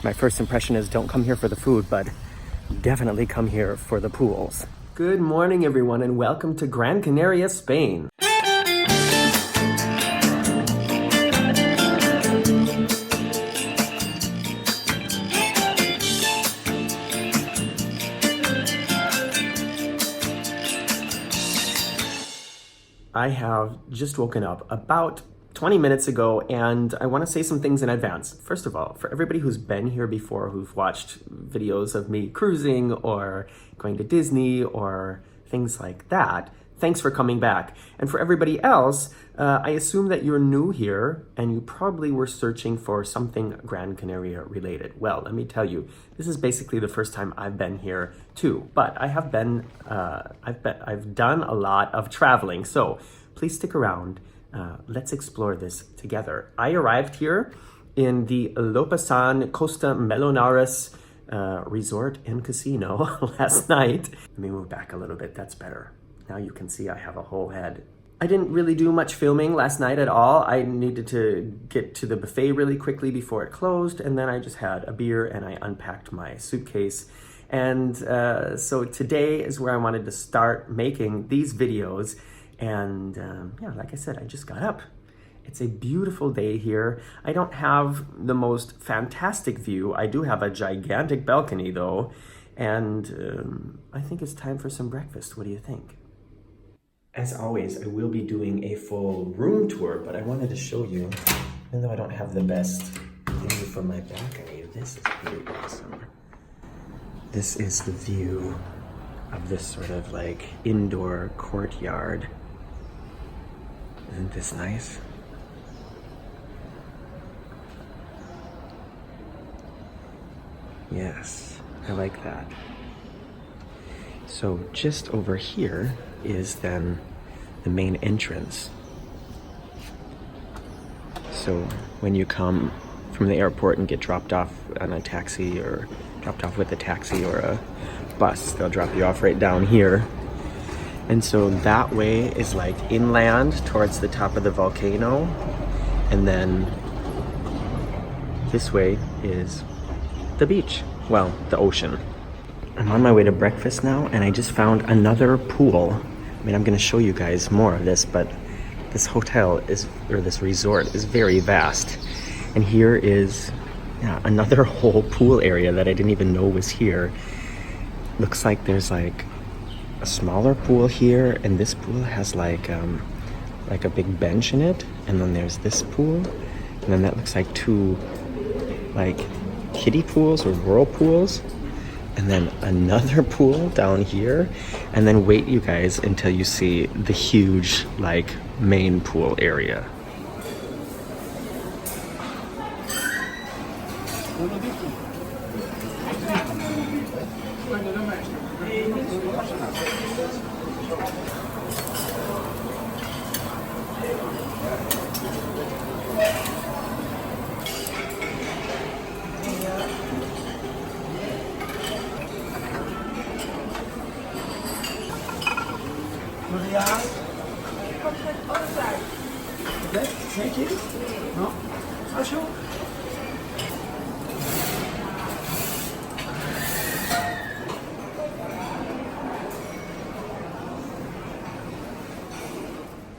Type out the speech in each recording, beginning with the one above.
My first impression is don't come here for the food, but definitely come here for the pools. Good morning, everyone, and welcome to Gran Canaria, Spain. I have just woken up about 20 minutes ago, and I want to say some things in advance. First of all, for everybody who's been here before, who've watched videos of me cruising or going to Disney or things like that, thanks for coming back. And for everybody else, I assume that you're new here and you probably were searching for something Gran Canaria related. Well, let me tell you, this is basically the first time I've been here too, but I have been, I've done a lot of traveling. So please stick around. Let's explore this together. I arrived here in the Lopesan Costa Meloneras resort and casino last night. Let me move back a little bit, that's better. Now you can see I have a whole head. I didn't really do much filming last night at all. I needed to get to the buffet really quickly before it closed, and then I just had a beer and I unpacked my suitcase. And so today is where I wanted to start making these videos. And yeah, like I said, I just got up. It's a beautiful day here. I don't have the most fantastic view. I do have a gigantic balcony though. And I think it's time for some breakfast. What do you think? As always, I will be doing a full room tour, but I wanted to show you, even though I don't have the best view from my balcony, this is pretty awesome. This is the view of this sort of like indoor courtyard. Isn't this nice? Yes, I like that. So just over here is then the main entrance. So when you come from the airport and get dropped off on a taxi or dropped off with a taxi or a bus, they'll drop you off right down here. And so that way is like inland towards the top of the volcano. And then this way is the beach. Well, the ocean. I'm on my way to breakfast now, and I just found another pool. I mean, I'm gonna show you guys more of this, but this hotel is, or this resort is very vast. And here is another whole pool area that I didn't even know was here. Looks like there's like a smaller pool here, and this pool has like a big bench in it, and then there's this pool, and then that looks like two like kiddie pools or whirlpools, and then another pool down here, and then wait you guys until you see the huge like main pool area.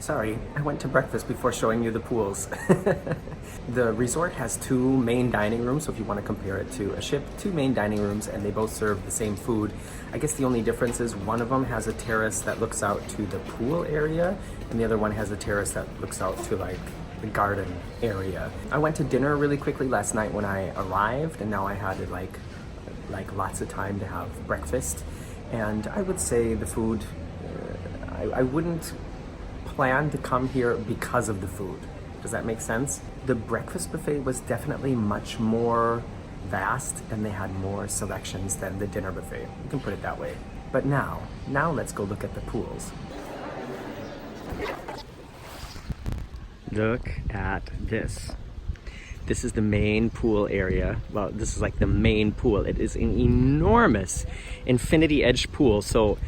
Sorry, I went to breakfast before showing you the pools. The resort has two main dining rooms, so if you want to compare it to a ship, two main dining rooms, and they both serve the same food. I guess the only difference is one of them has a terrace that looks out to the pool area, and the other one has a terrace that looks out to like the garden area. I went to dinner really quickly last night when I arrived, and now I had like lots of time to have breakfast. And I would say the food, I wouldn't plan to come here because of the food. Does that make sense? The breakfast buffet was definitely much more vast, and they had more selections than the dinner buffet. You can put it that way. But now let's go look at the pools. Look at this. This is the main pool area. Well, this is like the main pool. It is an enormous infinity edge pool. So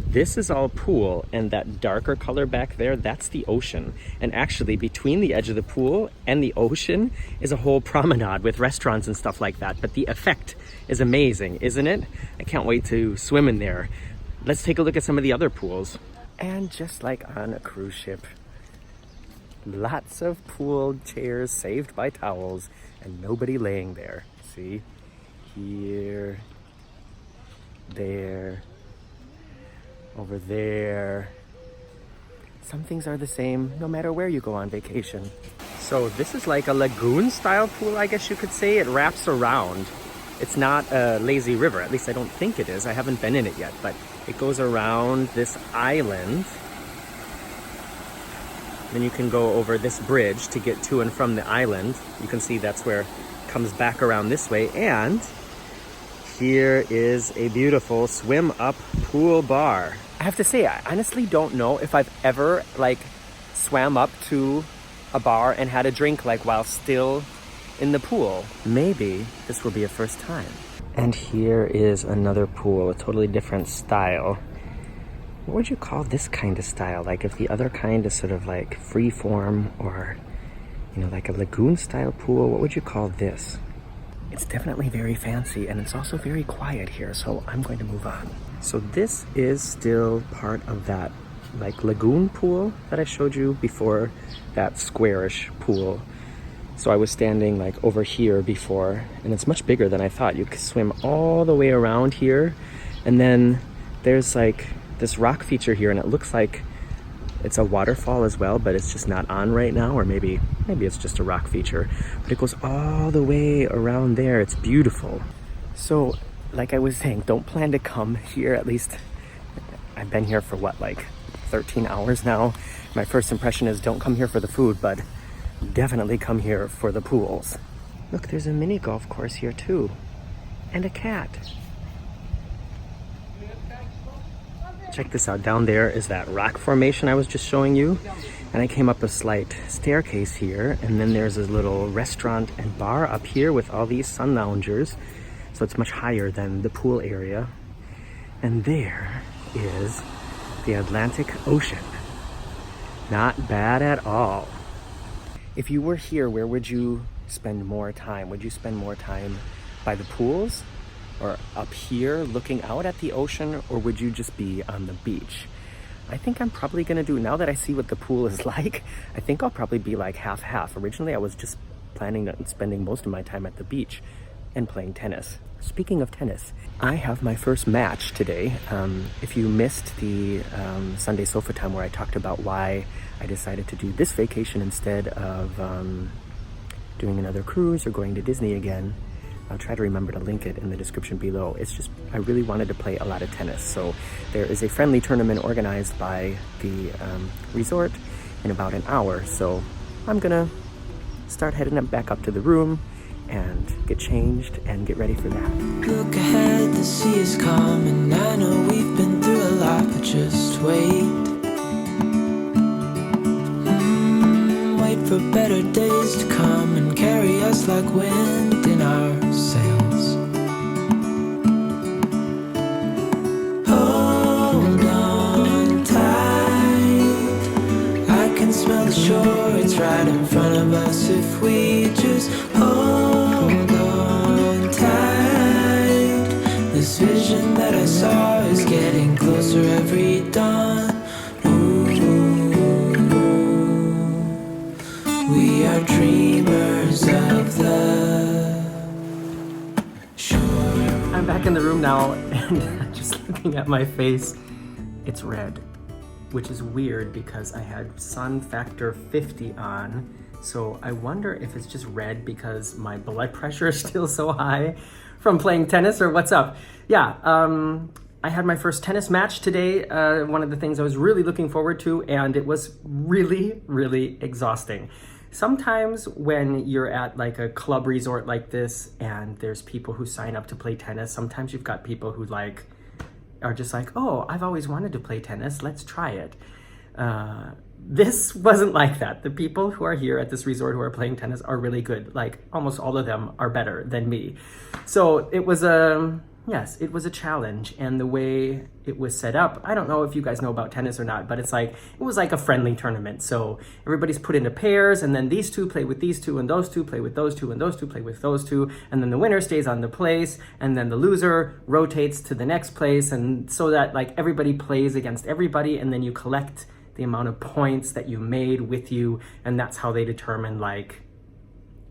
this is all pool, and that darker color back there, that's the ocean. And actually between the edge of the pool and the ocean is a whole promenade with restaurants and stuff like that. But the effect is amazing, isn't it? I can't wait to swim in there. Let's take a look at some of the other pools. And just like on a cruise ship, lots of pool chairs saved by towels and nobody laying there. See? Here, there, over there. Some things are the same no matter where you go on vacation. So this is like a lagoon style pool, I guess you could say. It wraps around. It's not a lazy river, at least I don't think it is. I haven't been in it yet, but it goes around this island. Then you can go over this bridge to get to and from the island. You can see that's where it comes back around this way. And here is a beautiful swim up pool bar. I have to say, I honestly don't know if I've ever like swam up to a bar and had a drink like while still in the pool. Maybe this will be a first time. And here is another pool, a totally different style. What would you call this kind of style? Like if the other kind is sort of like free form or, you know, like a lagoon style pool, what would you call this? It's definitely very fancy and it's also very quiet here, so I'm going to move on. So this is still part of that like lagoon pool that I showed you before, that squarish pool. So I was standing like over here before, and it's much bigger than I thought. You could swim all the way around here, and then there's like this rock feature here, and it looks like it's a waterfall as well, but it's just not on right now, or maybe it's just a rock feature. But it goes all the way around there. It's beautiful. So like I was saying, don't plan to come here. At least I've been here for what, like 13 hours now. My first impression is don't come here for the food, but definitely come here for the pools. Look, there's a mini golf course here too, and a cat. Check this out. Down there is that rock formation I was just showing you, and I came up a slight staircase here, and then there's a little restaurant and bar up here with all these sun loungers, so it's much higher than the pool area. And there is the Atlantic Ocean. Not bad at all. If you were here, where would you spend more time? Would you spend more time by the pools or up here looking out at the ocean, or would you just be on the beach? I think I'm probably gonna do, now that I see what the pool is like, I think I'll probably be like half-half. Originally, I was just planning on spending most of my time at the beach and playing tennis. Speaking of tennis, I have my first match today. If you missed the Sunday Sofa Time where I talked about why I decided to do this vacation instead of doing another cruise or going to Disney again, I'll try to remember to link it in the description below. It's just, I really wanted to play a lot of tennis. So there is a friendly tournament organized by the resort in about an hour. So I'm gonna start heading back up to the room and get changed and get ready for that. Look ahead, the sea is calm, and I know we've been through a lot, but just wait. Wait for better days to come and carry us like wind in our sails. Hold on tight, I can smell the shore, it's right in front of us if we just hold on tight. This vision that I saw is getting closer every dawn. We are dreamers of the shore. I'm back in the room now, and just looking at my face, it's red, which is weird because I had sun factor 50 on. So I wonder if it's just red because my blood pressure is still so high from playing tennis, or what's up. Yeah, I had my first tennis match today, one of the things I was really looking forward to, and it was really, really exhausting. Sometimes when you're at like a club resort like this and there's people who sign up to play tennis, sometimes you've got people who like are just like, oh, I've always wanted to play tennis, let's try it. This wasn't like that. The people who are here at this resort who are playing tennis are really good. Like almost all of them are better than me. So it was a Yes, it was a challenge, and the way it was set up, I don't know if you guys know about tennis or not, but it was like a friendly tournament. So everybody's put into pairs, and then these two play with these two, and those two play with those two, and those two play with those two, and then the winner stays on the place, and then the loser rotates to the next place, and so that like everybody plays against everybody, and then you collect the amount of points that you made with you, and that's how they determine like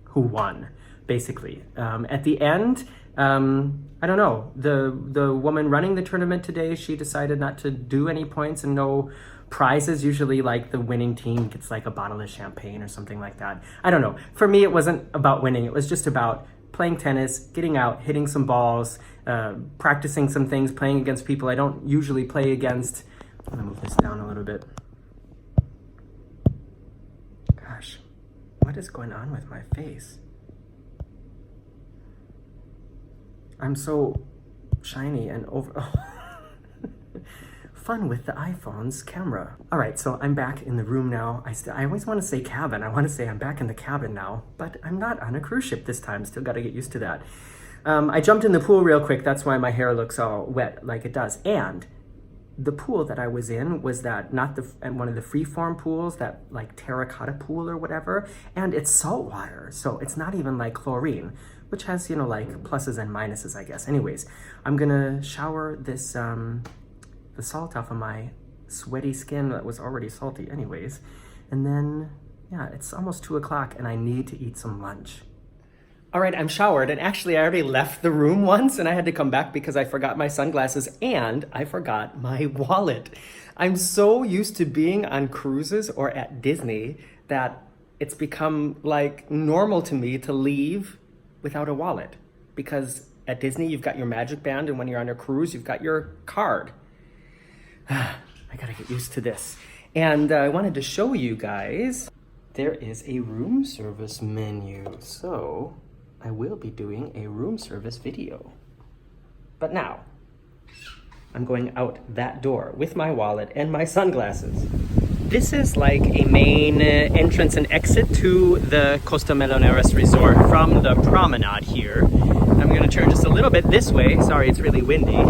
who won, basically. At the end, I don't know, the woman running the tournament today, she decided not to do any points and no prizes. Usually like the winning team gets like a bottle of champagne or something like that. I don't know. For me, it wasn't about winning. It was just about playing tennis, getting out, hitting some balls, practicing some things, playing against people I don't usually play against. I'm gonna move this down a little bit. Gosh, what is going on with my face? I'm so shiny and over... Fun with the iPhone's camera. All right, so I'm back in the room now. I always want to say cabin. I want to say I'm back in the cabin now, but I'm not on a cruise ship this time. Still got to get used to that. I jumped in the pool real quick. That's why my hair looks all wet like it does. And the pool that I was in was that not one of the freeform pools, that like terracotta pool or whatever, and it's salt water, so it's not even like chlorine, which has, you know, like pluses and minuses, I guess. Anyways, I'm gonna shower this the salt off of my sweaty skin that was already salty anyways, and then yeah, it's almost 2 o'clock and I need to eat some lunch. All right, I'm showered, and actually I already left the room once and I had to come back because I forgot my sunglasses and I forgot my wallet. I'm so used to being on cruises or at Disney that it's become like normal to me to leave without a wallet, because at Disney you've got your magic band, and when you're on a cruise you've got your card. I gotta get used to this. And I wanted to show you guys, there is a room service menu, so I will be doing a room service video. But now, I'm going out that door with my wallet and my sunglasses. This is like a main entrance and exit to the Costa Meloneras resort from the promenade here. I'm gonna turn just a little bit this way. Sorry, it's really windy.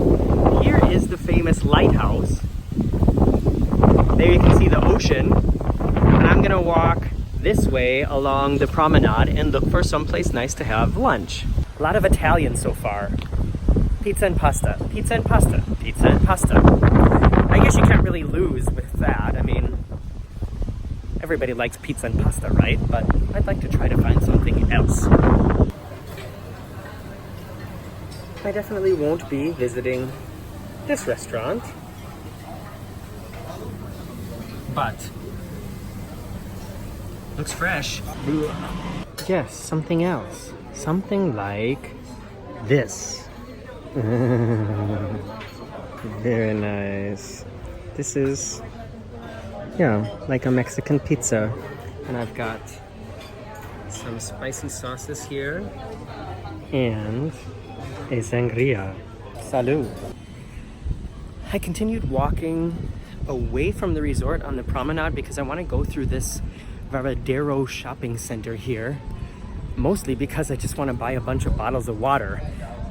Here is the famous lighthouse. There you can see the ocean. And I'm gonna walk this way along the promenade and look for someplace nice to have lunch. A lot of Italian so far. Pizza and pasta, pizza and pasta, pizza and pasta. I guess you can't really lose with that. I mean, everybody likes pizza and pasta, right? But I'd like to try to find something else. I definitely won't be visiting this restaurant, but looks fresh. Yes, something else. Something like this. Very nice. This is, yeah, like a Mexican pizza. And I've got some spicy sauces here and a sangria. Salud. I continued walking away from the resort on the promenade because I want to go through this Varadero shopping center here, mostly because I just want to buy a bunch of bottles of water.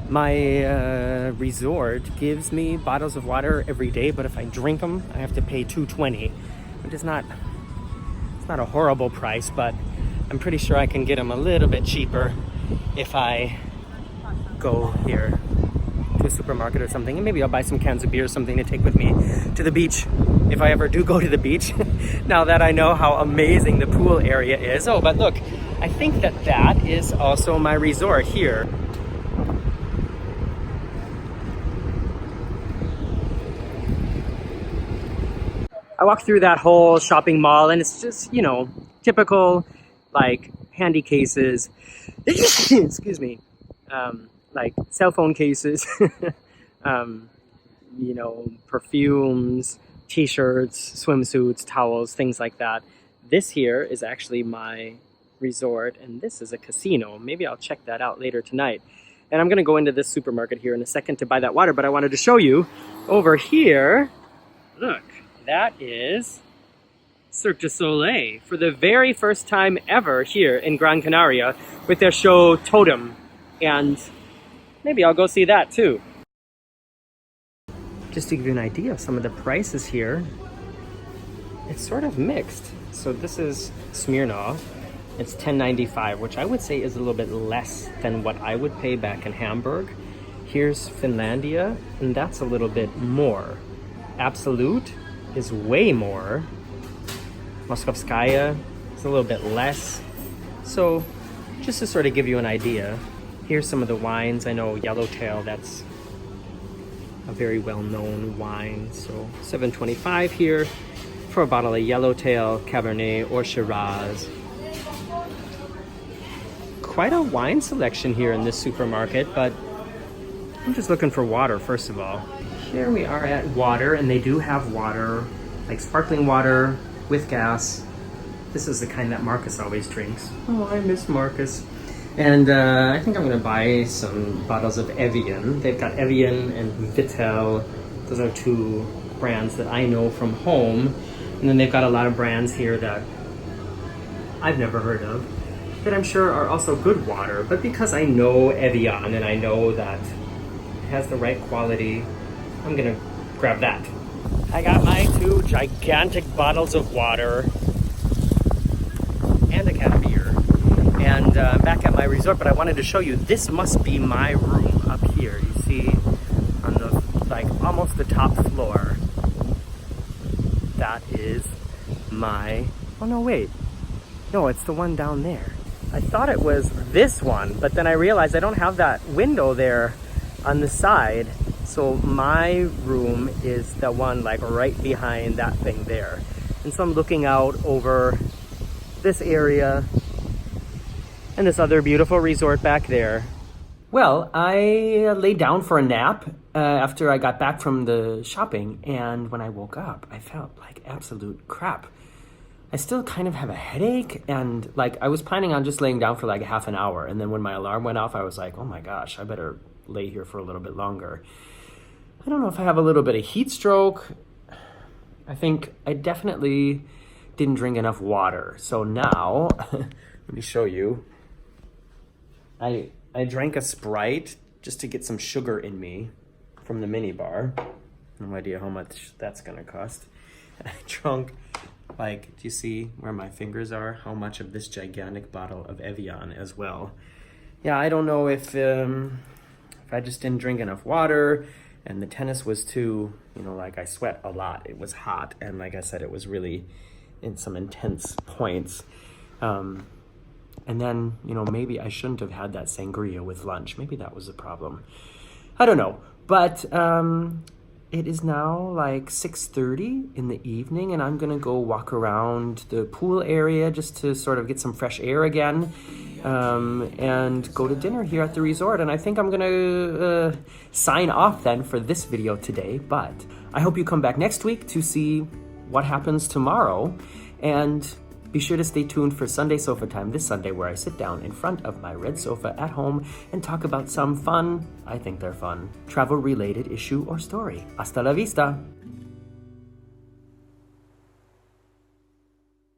My resort gives me bottles of water every day, but if I drink them, I have to pay $2.20, which is not, it's not a horrible price, but I'm pretty sure I can get them a little bit cheaper if I go here to a supermarket or something, and maybe I'll buy some cans of beer or something to take with me to the beach if I ever do go to the beach. Now that I know how amazing the pool area is. Oh, but look, I think that is also my resort here. I walked through that whole shopping mall and it's just, you know, typical like handy cases, excuse me, like cell phone cases, you know, perfumes, t-shirts, swimsuits, towels, things like that. This here is actually my resort, and this is a casino. Maybe I'll check that out later tonight. And I'm gonna go into this supermarket here in a second to buy that water, but I wanted to show you over here, look, that is Cirque du Soleil for the very first time ever here in Gran Canaria with their show Totem. And maybe I'll go see that too. just to give you an idea of some of the prices here, it's sort of mixed. So this is Smirnoff. It's $10.95, which I would say is a little bit less than what I would pay back in Hamburg. Here's Finlandia, and that's a little bit more. Absolute is way more. Moskovskaya is a little bit less. So just to sort of give you an idea, here's some of the wines. I know Yellowtail, that's a very well-known wine. So $7.25 here for a bottle of Yellowtail, Cabernet, or Shiraz. Quite a wine selection here in this supermarket, but I'm just looking for water first of all. Here we are at water, and they do have water, like sparkling water with gas. This is the kind that Marcus always drinks. Oh, I miss Marcus. And I think I'm gonna buy some bottles of Evian. They've got Evian and Vittel. Those are two brands that I know from home. And then they've got a lot of brands here that I've never heard of, that I'm sure are also good water. But because I know Evian and I know that it has the right quality, I'm gonna grab that. I got my two gigantic bottles of water and a can of beer. And back at my resort, but I wanted to show you, this must be my room up here. You see on the, like, almost the top floor. That is my, oh no, wait. No, it's the one down there. I thought it was this one, but then I realized I don't have that window there on the side. So my room is the one like right behind that thing there. And so I'm looking out over this area and this other beautiful resort back there. Well, I laid down for a nap after I got back from the shopping, and when I woke up, I felt like absolute crap. I still kind of have a headache, and like I was planning on just laying down for like a half an hour, and then when my alarm went off, I was like, oh my gosh, I better lay here for a little bit longer. I don't know if I have a little bit of heat stroke. I think I definitely didn't drink enough water. So now, let me show you. I drank a Sprite just to get some sugar in me from the mini bar. No idea how much that's gonna cost. And I drank, like, do you see where my fingers are? How much of this gigantic bottle of Evian as well. Yeah, I don't know if I just didn't drink enough water, and the tennis was too, you know, like I sweat a lot. It was hot, and like I said, it was really in some intense points. And then, you know, maybe I shouldn't have had that sangria with lunch. Maybe that was the problem. I don't know. But it is now like 6:30 in the evening, and I'm gonna go walk around the pool area just to sort of get some fresh air again, and go to dinner here at the resort. And I think I'm gonna sign off then for this video today, but I hope you come back next week to see what happens tomorrow. And be sure to stay tuned for Sunday Sofa Time this Sunday, where I sit down in front of my red sofa at home and talk about some fun, I think they're fun, travel-related issue or story. Hasta la vista!